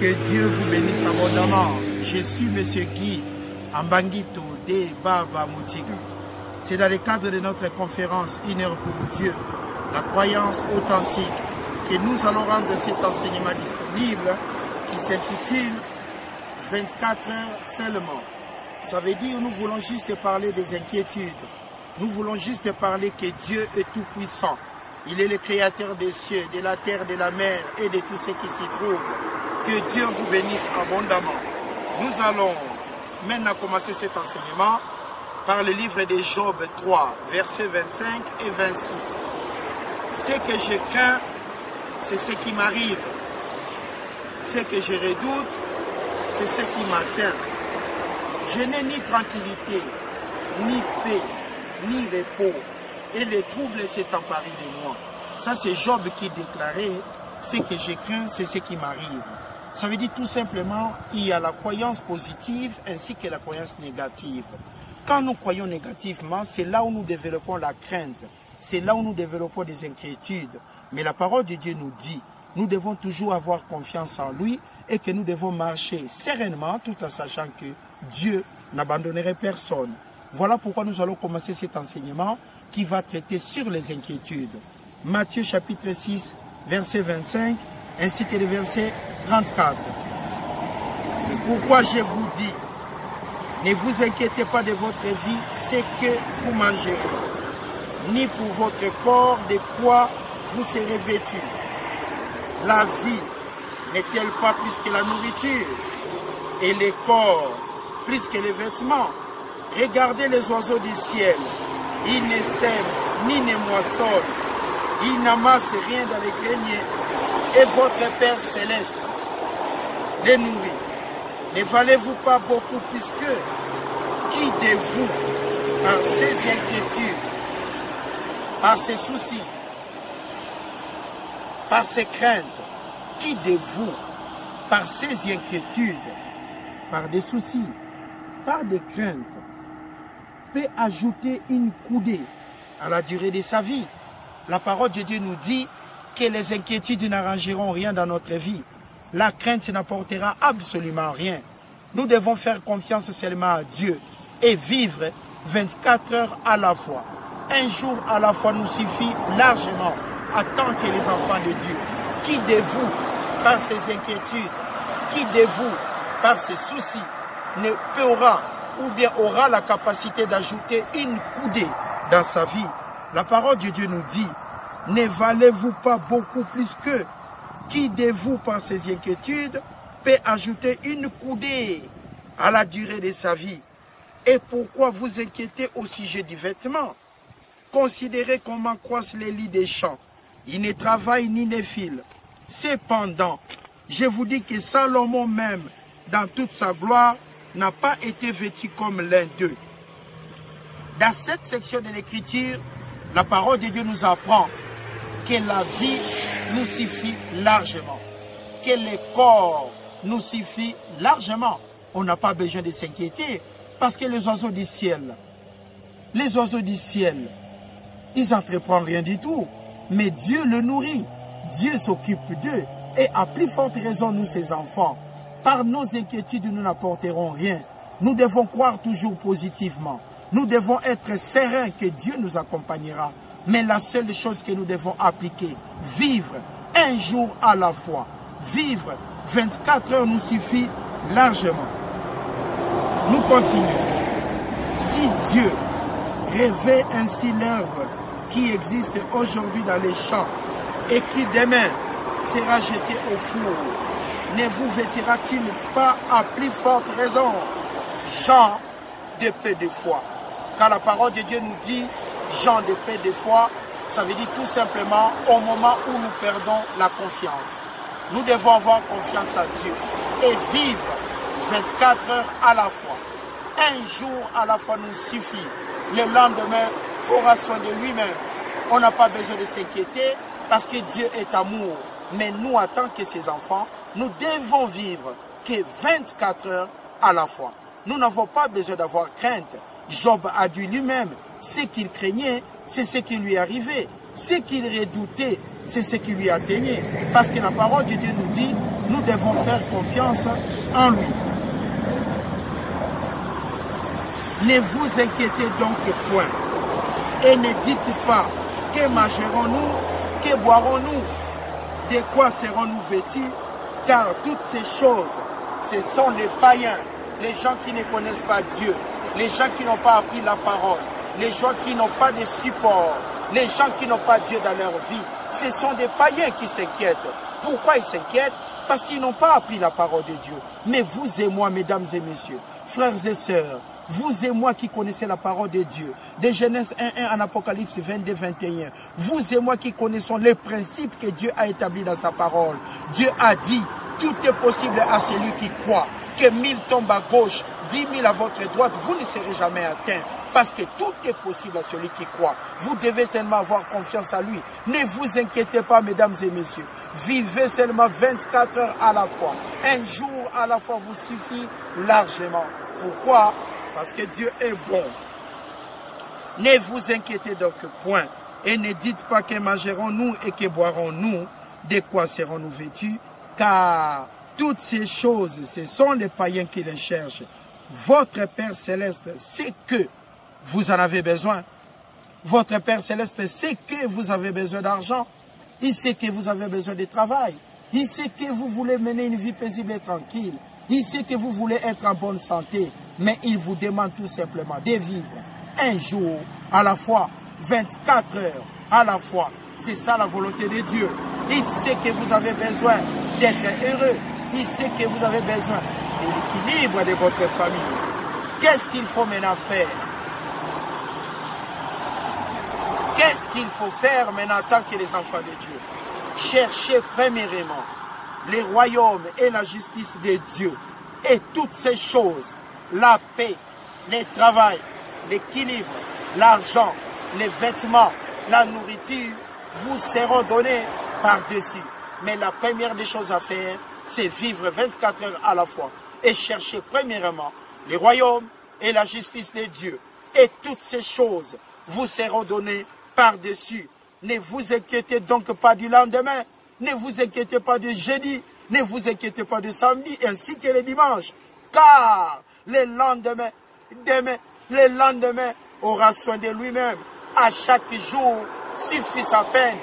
Que Dieu vous bénisse abondamment. Je suis M. Guy Ambangito de Baba Moutiga. C'est dans le cadre de notre conférence Une heure pour Dieu, la croyance authentique, que nous allons rendre cet enseignement disponible qui s'intitule 24 heures seulement. Ça veut dire nous voulons juste parler des inquiétudes. Nous voulons juste parler que Dieu est tout puissant. Il est le créateur des cieux, de la terre, de la mer et de tout ce qui s'y trouve. Que Dieu vous bénisse abondamment. Nous allons maintenant commencer cet enseignement par le livre de Job 3, versets 25 et 26. Ce que je crains, c'est ce qui m'arrive. Ce que je redoute, c'est ce qui m'atteint. Je n'ai ni tranquillité, ni paix, ni repos. Et le trouble s'est emparé de moi. Ça, c'est Job qui déclarait, ce que je crains, c'est ce qui m'arrive. Ça veut dire tout simplement, il y a la croyance positive ainsi que la croyance négative. Quand nous croyons négativement, c'est là où nous développons la crainte. C'est là où nous développons des inquiétudes. Mais la parole de Dieu nous dit, nous devons toujours avoir confiance en lui et que nous devons marcher sereinement tout en sachant que Dieu n'abandonnerait personne. Voilà pourquoi nous allons commencer cet enseignement qui va traiter sur les inquiétudes. Matthieu chapitre 6, verset 25, ainsi que le verset 34. C'est pourquoi je vous dis, ne vous inquiétez pas de votre vie, ce que vous mangerez, ni pour votre corps de quoi vous serez vêtus. La vie n'est-elle pas plus que la nourriture, et le corps plus que les vêtements? Regardez les oiseaux du ciel, ils ne sèment ni ne moissonnent, ils n'amassent rien dans les greniers, et votre Père céleste les nourrit. Ne valez-vous pas beaucoup plus qu'eux? Qui de vous, par ces inquiétudes, par ces soucis, par ces craintes, qui de vous, par ces inquiétudes, par des soucis, par des craintes, peut ajouter une coudée à la durée de sa vie? La parole de Dieu nous dit que les inquiétudes n'arrangeront rien dans notre vie. La crainte n'apportera absolument rien. Nous devons faire confiance seulement à Dieu et vivre 24 heures à la fois. Un jour à la fois nous suffit largement en tant que les enfants de Dieu. Qui de vous, par ces inquiétudes, qui de vous, par ces soucis, ne pourra ou bien aura la capacité d'ajouter une coudée dans sa vie? La parole de Dieu nous dit, ne valez-vous pas beaucoup plus qu'eux? Qui de vous, par ces inquiétudes, peut ajouter une coudée à la durée de sa vie? Et pourquoi vous inquiétez au sujet du vêtement? Considérez comment croissent les lits des champs. Ils ne travaillent ni ne filent. Cependant, je vous dis que Salomon même, dans toute sa gloire, n'a pas été vêtu comme l'un d'eux. Dans cette section de l'Écriture, la parole de Dieu nous apprend que la vie nous suffit largement, que le corps nous suffit largement. On n'a pas besoin de s'inquiéter parce que les oiseaux du ciel, ils n'entreprennent rien du tout, mais Dieu le nourrit, Dieu s'occupe d'eux et à plus forte raison nous ses enfants. Par nos inquiétudes, nous n'apporterons rien. Nous devons croire toujours positivement. Nous devons être sereins que Dieu nous accompagnera. Mais la seule chose que nous devons appliquer, vivre un jour à la fois. Vivre 24 heures nous suffit largement. Nous continuons. Si Dieu revêt ainsi l'herbe qui existe aujourd'hui dans les champs et qui demain sera jetée au four, ne vous vêtira-t-il pas à plus forte raison, gens de peu de foi? Car la parole de Dieu nous dit, gens de peu de foi, ça veut dire tout simplement au moment où nous perdons la confiance. Nous devons avoir confiance à Dieu et vivre 24 heures à la fois. Un jour à la fois nous suffit. Le lendemain aura soin de lui-même. On n'a pas besoin de s'inquiéter parce que Dieu est amour. Mais nous, en tant que ses enfants, nous devons vivre que 24 heures à la fois. Nous n'avons pas besoin d'avoir crainte. Job a dit lui-même, ce qu'il craignait, c'est ce qui lui arrivait. Ce qu'il redoutait, c'est ce qui lui atteignait. Parce que la parole de Dieu nous dit, nous devons faire confiance en lui. Ne vous inquiétez donc point et ne dites pas que mangerons-nous, que boirons-nous, de quoi serons-nous vêtus, car toutes ces choses, ce sont les païens, les gens qui ne connaissent pas Dieu, les gens qui n'ont pas appris la parole, les gens qui n'ont pas de support, les gens qui n'ont pas Dieu dans leur vie. Ce sont des païens qui s'inquiètent. Pourquoi ils s'inquiètent? Parce qu'ils n'ont pas appris la parole de Dieu. Mais vous et moi, mesdames et messieurs, frères et sœurs, vous et moi qui connaissez la parole de Dieu, de Genèse 1.1 en Apocalypse 22.21, vous et moi qui connaissons les principes que Dieu a établis dans sa parole. Dieu a dit, tout est possible à celui qui croit. Que 1000 tombent à gauche, 10 000 à votre droite, vous ne serez jamais atteints. Parce que tout est possible à celui qui croit. Vous devez tellement avoir confiance à lui. Ne vous inquiétez pas, mesdames et messieurs. Vivez seulement 24 heures à la fois. Un jour à la fois vous suffit largement. Pourquoi? Parce que Dieu est bon. Ne vous inquiétez donc point. Et ne dites pas que mangerons-nous et que boirons-nous, de quoi serons-nous vêtus, car toutes ces choses, ce sont les païens qui les cherchent. Votre Père Céleste sait que vous en avez besoin. Votre Père Céleste sait que vous avez besoin d'argent. Il sait que vous avez besoin de travail. Il sait que vous voulez mener une vie paisible et tranquille. Il sait que vous voulez être en bonne santé. Mais il vous demande tout simplement de vivre un jour à la fois, 24 heures à la fois. C'est ça la volonté de Dieu. Il sait que vous avez besoin d'être heureux. Il sait que vous avez besoin de l'équilibre de votre famille. Qu'est-ce qu'il faut maintenant faire? Qu'est-ce qu'il faut faire maintenant en tant que les enfants de Dieu? Cherchez premièrement les royaumes et la justice de Dieu. Et toutes ces choses, la paix, le travail, l'équilibre, l'argent, les vêtements, la nourriture, vous seront donnés par-dessus. Mais la première des choses à faire, c'est vivre 24 heures à la fois. Et chercher premièrement les royaumes et la justice de Dieu. Et toutes ces choses vous seront données par-dessus. Ne vous inquiétez donc pas du lendemain. Ne vous inquiétez pas du jeudi. Ne vous inquiétez pas du samedi ainsi que le dimanche. Car le lendemain aura soin de lui-même. À chaque jour suffit sa peine.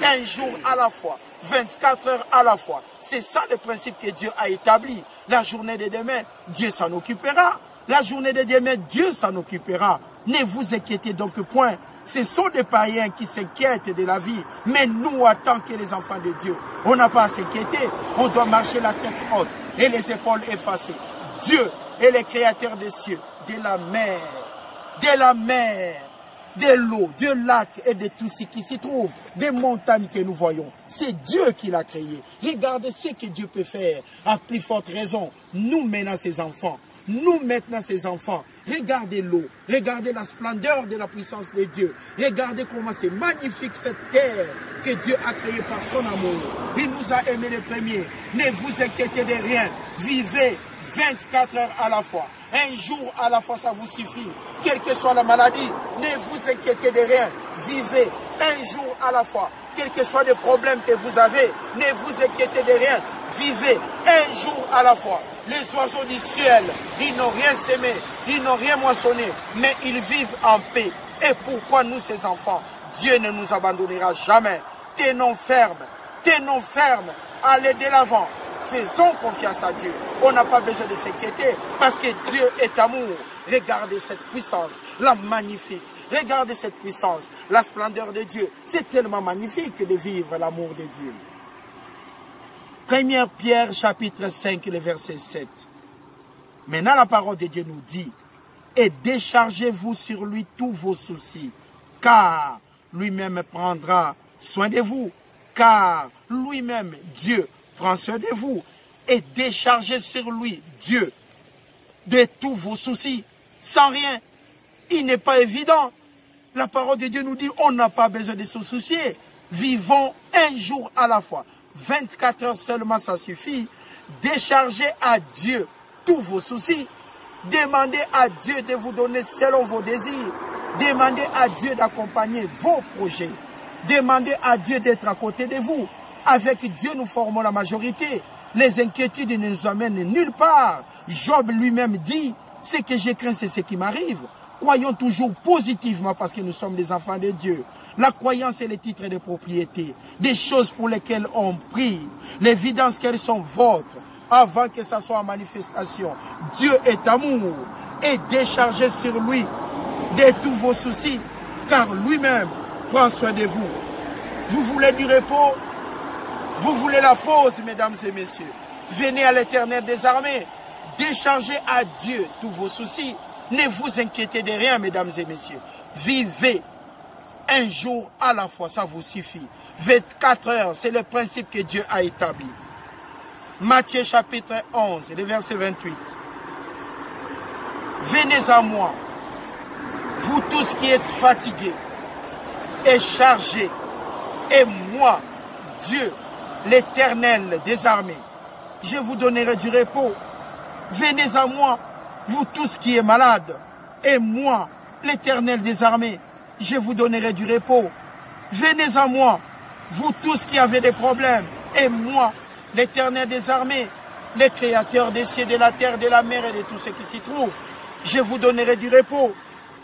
Un jour à la fois. 24 heures à la fois. C'est ça le principe que Dieu a établi. La journée de demain, Dieu s'en occupera. La journée de demain, Dieu s'en occupera. Ne vous inquiétez donc point. Ce sont des païens qui s'inquiètent de la vie. Mais nous, en tant que les enfants de Dieu, on n'a pas à s'inquiéter. On doit marcher la tête haute et les épaules effacées. Dieu est le créateur des cieux, de la mer, de l'eau, de lacs et de tout ce qui s'y trouve, des montagnes que nous voyons. C'est Dieu qui l'a créé. Regardez ce que Dieu peut faire. À plus forte raison, nous maintenant ses enfants. Nous maintenant ses enfants. Regardez l'eau. Regardez la splendeur de la puissance de Dieu. Regardez comment c'est magnifique cette terre que Dieu a créée par son amour. Il nous a aimés les premiers. Ne vous inquiétez de rien. Vivez 24 heures à la fois. Un jour à la fois, ça vous suffit. Quelle que soit la maladie, ne vous inquiétez de rien. Vivez un jour à la fois. Quels que soient les problèmes que vous avez, ne vous inquiétez de rien. Vivez un jour à la fois. Les oiseaux du ciel, ils n'ont rien semé, ils n'ont rien moissonné, mais ils vivent en paix. Et pourquoi nous, ces enfants, Dieu ne nous abandonnera jamais. Tenons ferme, allez de l'avant. Faisons confiance à Dieu. On n'a pas besoin de s'inquiéter parce que Dieu est amour. Regardez cette puissance, la magnifique. Regardez cette puissance, la splendeur de Dieu. C'est tellement magnifique de vivre l'amour de Dieu. 1 Pierre chapitre 5, le verset 7. Maintenant la parole de Dieu nous dit, et déchargez-vous sur lui tous vos soucis, car lui-même prendra soin de vous, car lui-même, Dieu, prend soin de vous, et déchargez sur lui, Dieu, de tous vos soucis, sans rien. Il n'est pas évident. La parole de Dieu nous dit, on n'a pas besoin de se soucier. Vivons un jour à la fois. 24 heures seulement, ça suffit. Déchargez à Dieu tous vos soucis. Demandez à Dieu de vous donner selon vos désirs. Demandez à Dieu d'accompagner vos projets. Demandez à Dieu d'être à côté de vous. Avec Dieu, nous formons la majorité. Les inquiétudes ne nous amènent nulle part. Job lui-même dit, ce que je crains, c'est ce qui m'arrive. Croyons toujours positivement parce que nous sommes des enfants de Dieu. La croyance est le titre de propriété, des choses pour lesquelles on prie, l'évidence qu'elles sont vôtres, avant que ça soit en manifestation. Dieu est amour et déchargez sur lui de tous vos soucis, car lui-même prend soin de vous. Vous voulez du repos? Vous voulez la pause, mesdames et messieurs? Venez à l'Éternel des armées, déchargez à Dieu tous vos soucis. Ne vous inquiétez de rien, mesdames et messieurs. Vivez un jour à la fois, ça vous suffit. 24 heures, c'est le principe que Dieu a établi. Matthieu chapitre 11, le verset 28. Venez à moi, vous tous qui êtes fatigués et chargés, et moi, Dieu, l'Éternel des armées, je vous donnerai du repos. Venez à moi, vous tous qui êtes malades, et moi, l'Éternel des armées, je vous donnerai du repos. Venez à moi, vous tous qui avez des problèmes, et moi, l'Éternel des armées, le Créateur des cieux, de la terre, de la mer et de tout ce qui s'y trouve, je vous donnerai du repos.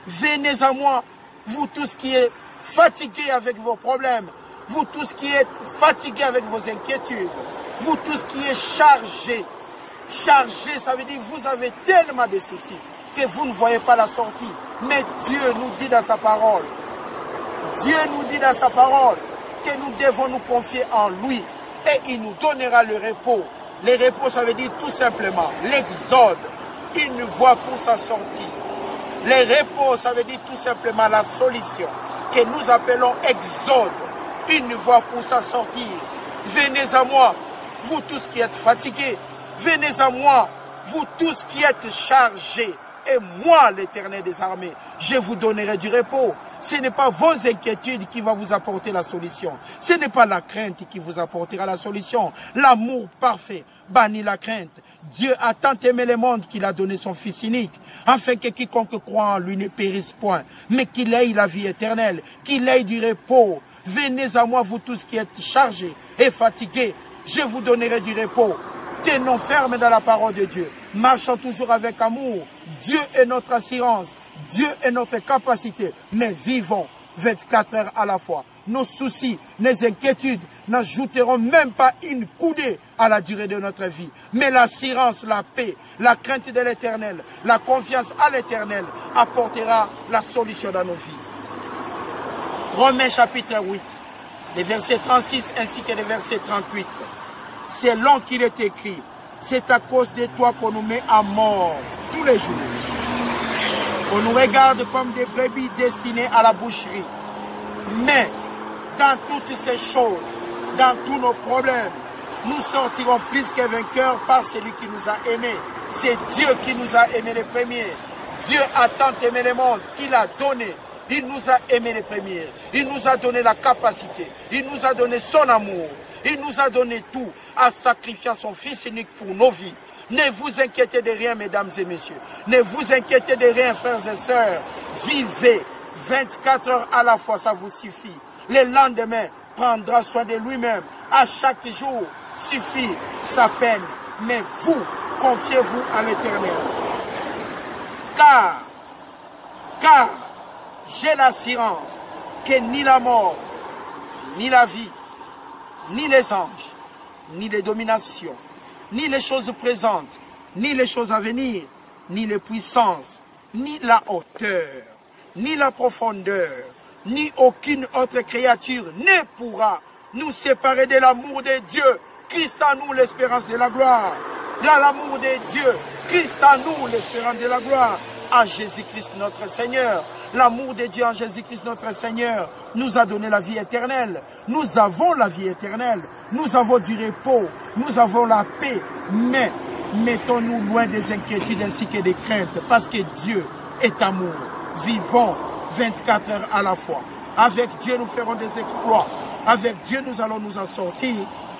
Venez à moi, vous tous qui êtes fatigués avec vos problèmes, vous tous qui êtes fatigués avec vos inquiétudes, vous tous qui êtes chargés. Chargé, ça veut dire que vous avez tellement de soucis que vous ne voyez pas la sortie. Mais Dieu nous dit dans sa parole, Dieu nous dit dans sa parole que nous devons nous confier en lui et il nous donnera le repos. Le repos, ça veut dire tout simplement l'exode, une voie pour sa sortie. Le repos, ça veut dire tout simplement la solution que nous appelons exode, une voie pour sa sortie. Venez à moi, vous tous qui êtes fatigués. Venez à moi, vous tous qui êtes chargés, et moi, l'Éternel des armées, je vous donnerai du repos. Ce n'est pas vos inquiétudes qui vont vous apporter la solution. Ce n'est pas la crainte qui vous apportera la solution. L'amour parfait bannit la crainte. Dieu a tant aimé le monde qu'il a donné son Fils unique, afin que quiconque croit en lui ne périsse point, mais qu'il ait la vie éternelle, qu'il ait du repos. Venez à moi, vous tous qui êtes chargés et fatigués, je vous donnerai du repos. Tenons ferme dans la parole de Dieu. Marchons toujours avec amour. Dieu est notre assurance. Dieu est notre capacité. Mais vivons 24 heures à la fois. Nos soucis, nos inquiétudes n'ajouteront même pas une coudée à la durée de notre vie. Mais l'assurance, la paix, la crainte de l'Éternel, la confiance à l'Éternel apportera la solution dans nos vies. Romains chapitre 8, les versets 36 ainsi que les versets 38. C'est là qu'il est écrit, c'est à cause de toi qu'on nous met à mort tous les jours. On nous regarde comme des brebis destinées à la boucherie. Mais dans toutes ces choses, dans tous nos problèmes, nous sortirons plus que vainqueurs par celui qui nous a aimés. C'est Dieu qui nous a aimés les premiers. Dieu a tant aimé le monde qu'il a donné. Il nous a aimés les premiers. Il nous a donné la capacité. Il nous a donné son amour. Il nous a donné tout en sacrifiant son Fils unique pour nos vies. Ne vous inquiétez de rien, mesdames et messieurs. Ne vous inquiétez de rien, frères et sœurs. Vivez 24 heures à la fois, ça vous suffit. Le lendemain prendra soin de lui-même. À chaque jour suffit sa peine. Mais vous, confiez-vous à l'Éternel. Car j'ai l'assurance que ni la mort, ni la vie, ni les anges, ni les dominations, ni les choses présentes, ni les choses à venir, ni les puissances, ni la hauteur, ni la profondeur, ni aucune autre créature ne pourra nous séparer de l'amour de Dieu. Christ en nous, l'espérance de la gloire. Là, l'amour de Dieu. Christ en nous, l'espérance de la gloire. En Jésus-Christ notre Seigneur. L'amour de Dieu en Jésus-Christ notre Seigneur nous a donné la vie éternelle. Nous avons la vie éternelle. Nous avons du repos. Nous avons la paix. Mais mettons-nous loin des inquiétudes ainsi que des craintes. Parce que Dieu est amour. Vivons 24 heures à la fois. Avec Dieu, nous ferons des exploits. Avec Dieu, nous allons nous en sortir.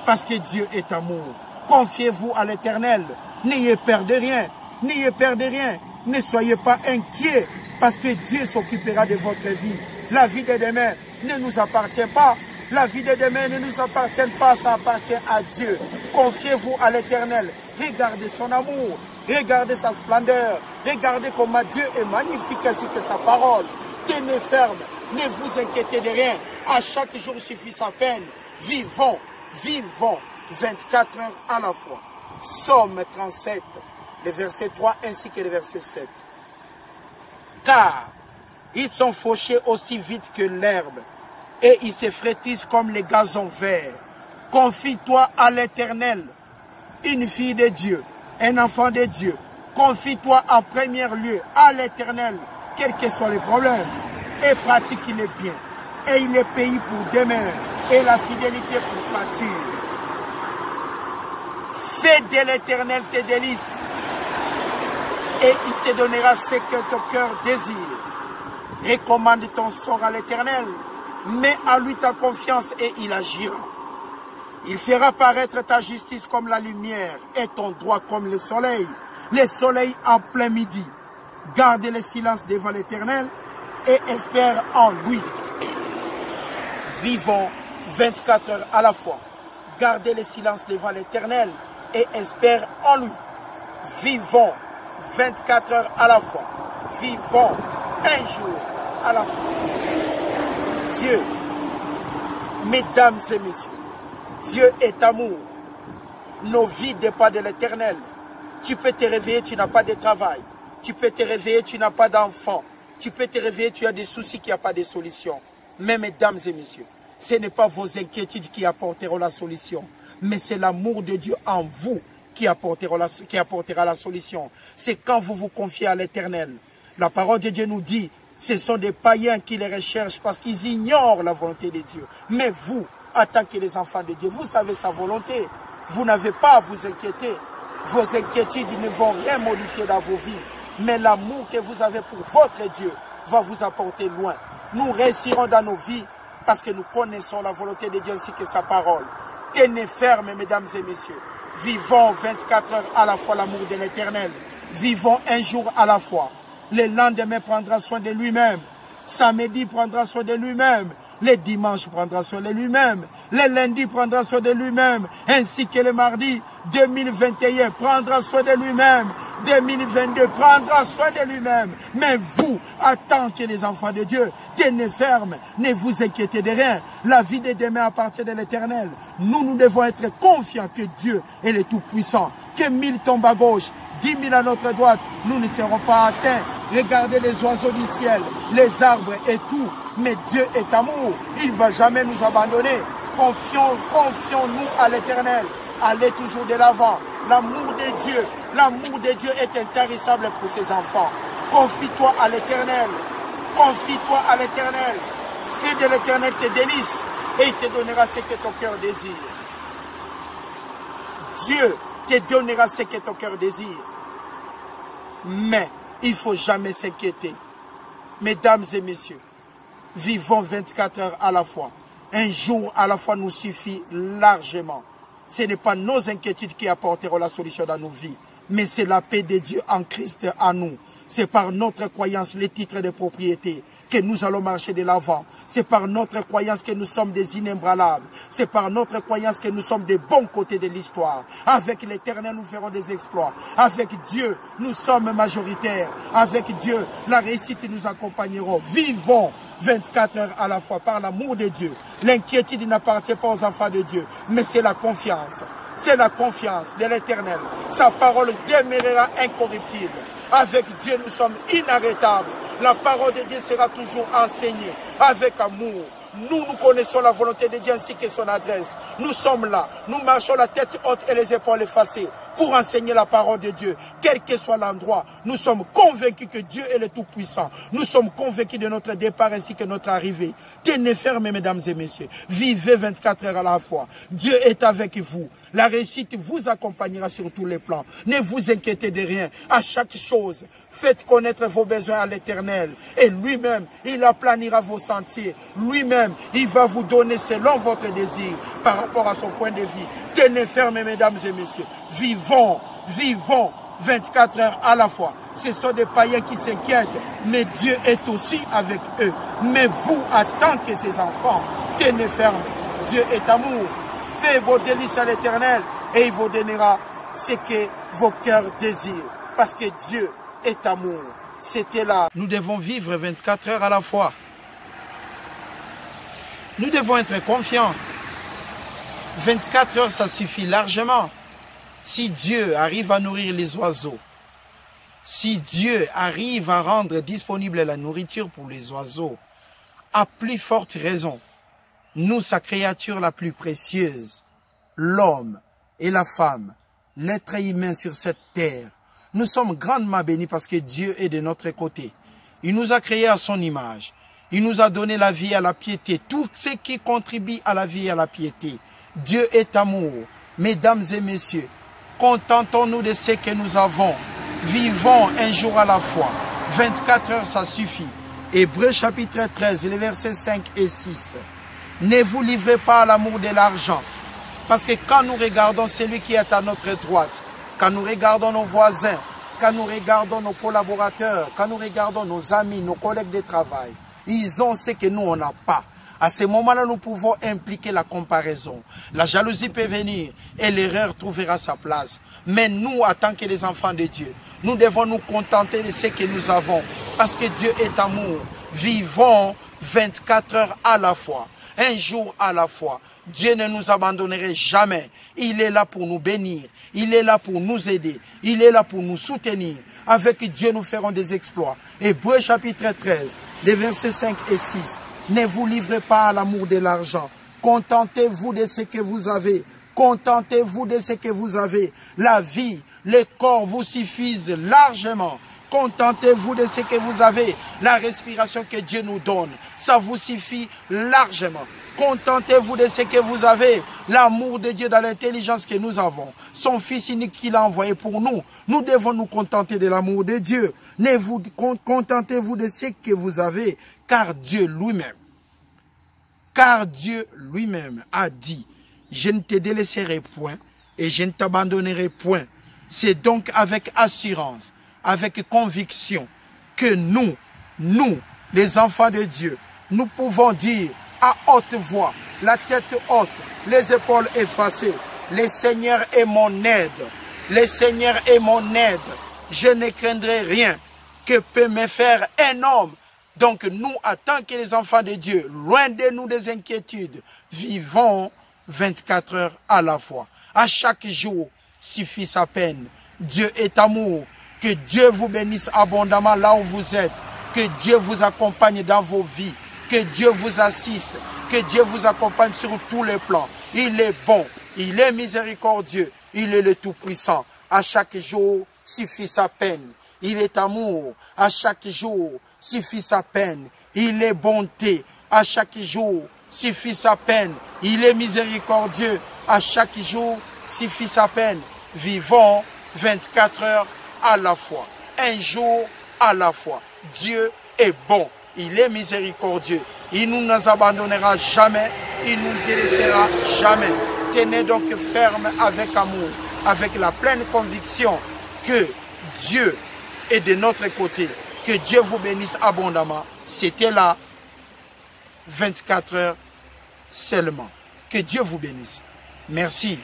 Parce que Dieu est amour. Confiez-vous à l'Éternel. N'ayez peur de rien. N'ayez peur de rien. Ne soyez pas inquiets. Parce que Dieu s'occupera de votre vie. La vie de demain ne nous appartient pas. La vie de demain ne nous appartient pas, ça appartient à Dieu. Confiez-vous à l'Éternel. Regardez son amour, regardez sa splendeur, regardez comment Dieu est magnifique ainsi que sa parole. Tenez ferme, ne vous inquiétez de rien. À chaque jour suffit sa peine. Vivons, vivons 24 heures à la fois. Psaume 37, le verset 3 ainsi que le verset 7. Car ils sont fauchés aussi vite que l'herbe et ils se frétissent comme les gazons verts. Confie-toi à l'Éternel, une fille de Dieu, un enfant de Dieu. Confie-toi en premier lieu à l'Éternel, quels que soient les problèmes, et pratique le bien. Et il est payé pour demain, et la fidélité pour pâture. Fais de l'Éternel tes délices, et il te donnera ce que ton cœur désire. Recommande ton sort à l'Éternel, mets à lui ta confiance et il agira. Il fera paraître ta justice comme la lumière et ton droit comme le soleil en plein midi. Garde le silence devant l'Éternel et espère en lui. Vivons 24 heures à la fois. Gardez le silence devant l'Éternel et espère en lui. Vivons 24 heures à la fois. Vivons un jour à la fois. Dieu, mesdames et messieurs, Dieu est amour. Nos vies dépendent de l'Éternel. Tu peux te réveiller, tu n'as pas de travail. Tu peux te réveiller, tu n'as pas d'enfant. Tu peux te réveiller, tu as des soucis, qui n'ont pas de solution. Mais mesdames et messieurs, ce n'est pas vos inquiétudes qui apporteront la solution, mais c'est l'amour de Dieu en vous qui apportera la solution. C'est quand vous vous confiez à l'Éternel. La parole de Dieu nous dit, ce sont des païens qui les recherchent parce qu'ils ignorent la volonté de Dieu. Mais vous, en tant que les enfants de Dieu, vous savez sa volonté. Vous n'avez pas à vous inquiéter. Vos inquiétudes ne vont rien modifier dans vos vies. Mais l'amour que vous avez pour votre Dieu va vous apporter loin. Nous réussirons dans nos vies parce que nous connaissons la volonté de Dieu ainsi que sa parole. Tenez ferme, mesdames et messieurs. Vivons 24 heures à la fois l'amour de l'Éternel. Vivons un jour à la fois. Le lendemain prendra soin de lui-même. Samedi prendra soin de lui-même. Le dimanche prendra soin de lui-même. Le lundi prendra soin de lui-même. Ainsi que le mardi 2021 prendra soin de lui-même. 2022 prendra soin de lui-même. Mais vous, en tant que les enfants de Dieu, tenez ferme. Ne vous inquiétez de rien. La vie de demain appartient de l'Éternel. Nous devons être confiants que Dieu est le Tout-Puissant. Que 1000 tombent à gauche, 10 000 à notre droite, nous ne serons pas atteints. Regardez les oiseaux du ciel, les arbres et tout. Mais Dieu est amour. Il ne va jamais nous abandonner. Confions-nous à l'Éternel. Allez toujours de l'avant. L'amour de Dieu est intarissable pour ses enfants. Confie-toi à l'Éternel. Confie-toi à l'Éternel. Fais de l'Éternel tes délices et il te donnera ce que ton cœur désire. Dieu te donnera ce que ton cœur désire. Mais il ne faut jamais s'inquiéter. Mesdames et messieurs, vivons 24 heures à la fois. Un jour à la fois nous suffit largement. Ce n'est pas nos inquiétudes qui apporteront la solution dans nos vies, mais c'est la paix de Dieu en Christ en nous. C'est par notre croyance, les titres de propriété, que nous allons marcher de l'avant. C'est par notre croyance que nous sommes des inébranlables. C'est par notre croyance que nous sommes des bons côtés de l'histoire. Avec l'Éternel, nous ferons des exploits. Avec Dieu, nous sommes majoritaires. Avec Dieu, la réussite nous accompagnera. Vivons 24 heures à la fois par l'amour de Dieu. L'inquiétude n'appartient pas aux enfants de Dieu, mais c'est la confiance. C'est la confiance de l'Éternel. Sa parole demeurera incorruptible. Avec Dieu, nous sommes inarrêtables. La parole de Dieu sera toujours enseignée avec amour. Nous connaissons la volonté de Dieu ainsi que son adresse. Nous sommes là. Nous marchons la tête haute et les épaules effacées pour enseigner la parole de Dieu. Quel que soit l'endroit, nous sommes convaincus que Dieu est le Tout-Puissant. Nous sommes convaincus de notre départ ainsi que notre arrivée. Tenez ferme, mesdames et messieurs. Vivez 24 heures à la fois. Dieu est avec vous. La réussite vous accompagnera sur tous les plans. Ne vous inquiétez de rien. À chaque chose, faites connaître vos besoins à l'Éternel. Et lui-même, il aplanira vos sentiers. Lui-même, il va vous donner selon votre désir par rapport à son point de vue. Tenez ferme, mesdames et messieurs. Vivons 24 heures à la fois. Ce sont des païens qui s'inquiètent, mais Dieu est aussi avec eux. Mais vous, en tant que ses enfants, tenez ferme. Dieu est amour. Faites vos délices à l'Éternel et il vous donnera ce que vos cœurs désirent. Parce que Dieu est amour. C'était là. Nous devons vivre 24 heures à la fois. Nous devons être confiants. 24 heures, ça suffit largement. Si Dieu arrive à nourrir les oiseaux, si Dieu arrive à rendre disponible la nourriture pour les oiseaux, à plus forte raison, nous, sa créature la plus précieuse, l'homme et la femme, l'être humain sur cette terre, nous sommes grandement bénis parce que Dieu est de notre côté. Il nous a créés à son image. Il nous a donné la vie à la piété. Tout ce qui contribue à la vie et à la piété. Dieu est amour. Mesdames et messieurs, contentons-nous de ce que nous avons. Vivons un jour à la fois. 24 heures, ça suffit. Hébreux chapitre 13, les versets 5 et 6. Ne vous livrez pas à l'amour de l'argent. Parce que quand nous regardons celui qui est à notre droite, quand nous regardons nos voisins, quand nous regardons nos collaborateurs, quand nous regardons nos amis, nos collègues de travail, ils ont ce que nous, on n'a pas. À ce moment-là, nous pouvons impliquer la comparaison. La jalousie peut venir et l'erreur trouvera sa place. Mais nous, en tant que les enfants de Dieu, nous devons nous contenter de ce que nous avons. Parce que Dieu est amour. Vivons 24 heures à la fois, un jour à la fois. Dieu ne nous abandonnerait jamais. Il est là pour nous bénir. Il est là pour nous aider. Il est là pour nous soutenir. Avec Dieu, nous ferons des exploits. Hébreux chapitre 13, les versets 5 et 6. Ne vous livrez pas à l'amour de l'argent. Contentez-vous de ce que vous avez. Contentez-vous de ce que vous avez. La vie, les corps vous suffisent largement. Contentez-vous de ce que vous avez. La respiration que Dieu nous donne, ça vous suffit largement. Contentez-vous de ce que vous avez. L'amour de Dieu dans l'intelligence que nous avons. Son Fils unique qu'il a envoyé pour nous. Nous devons nous contenter de l'amour de Dieu. Ne vous contentez-vous de ce que vous avez. Car Dieu lui-même a dit, je ne te délaisserai point et je ne t'abandonnerai point. C'est donc avec assurance, avec conviction que nous, les enfants de Dieu, nous pouvons dire à haute voix, la tête haute, les épaules effacées, le Seigneur est mon aide, le Seigneur est mon aide, je ne craindrai rien que peut me faire un homme. Donc nous, en tant que les enfants de Dieu, loin de nous des inquiétudes, vivons 24 heures à la fois. À chaque jour suffit sa peine. Dieu est amour. Que Dieu vous bénisse abondamment là où vous êtes. Que Dieu vous accompagne dans vos vies. Que Dieu vous assiste. Que Dieu vous accompagne sur tous les plans. Il est bon. Il est miséricordieux. Il est le Tout-Puissant. À chaque jour suffit sa peine. Il est amour. À chaque jour suffit sa peine. Il est bonté. À chaque jour suffit sa peine. Il est miséricordieux. À chaque jour suffit sa peine. Vivons 24 heures à la fois. Un jour à la fois. Dieu est bon. Il est miséricordieux. Il ne nous abandonnera jamais. Il ne nous délaissera jamais. Tenez donc ferme avec amour. Avec la pleine conviction que Dieu est de notre côté. Que Dieu vous bénisse abondamment. C'était là 24 heures seulement. Que Dieu vous bénisse. Merci.